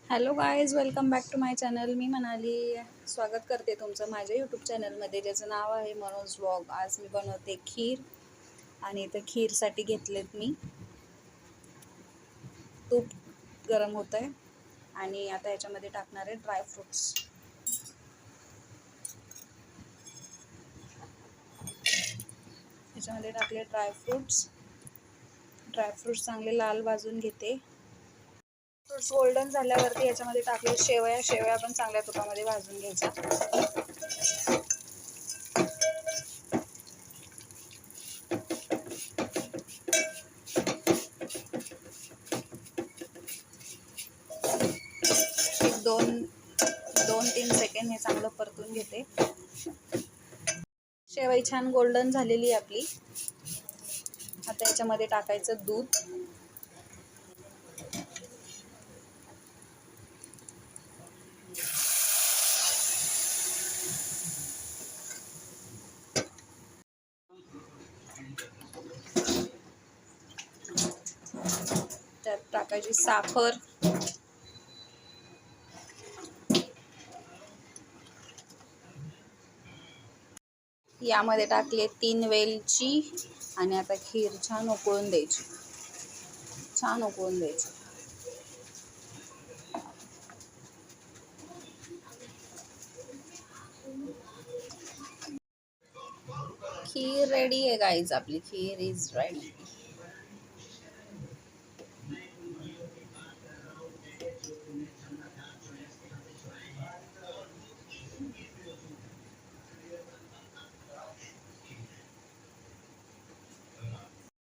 Hello guys, welcome back to my channel. मी मनाली स्वागत करते तुमचं माझ्या यूट्यूब चॅनलमध्ये, ज्याचं नाव आहे मनोज व्लॉग. आज मी बनवते खीर आणि इथं खीरसाठी घेतलेत मी तूप. गरम होत आहे आणि आता याच्यामध्ये टाकणार आहे ड्रायफ्रूट्स. याच्यामध्ये टाकले ड्रायफ्रूट्स चांगले लाल भाजून घेते. फ्रूट्स गोल्डन झाल्यावरती याच्यामध्ये टाकले शेवया पण चांगल्या तुपामध्ये भाजून घ्यायच्या. एक दोन 3 सेकंड हे चांगलं परतून घेते. शेवई छान गोल्डन झालेली आपली. आता याच्यामध्ये टाकायचं दूध. त्यात टाकायची साखर. यामध्ये टाकले 3 वेलची आणि आता खीर छान उकळून द्यायची. खीर रेडी आहे गाईज. आपली खीर इज रेडी.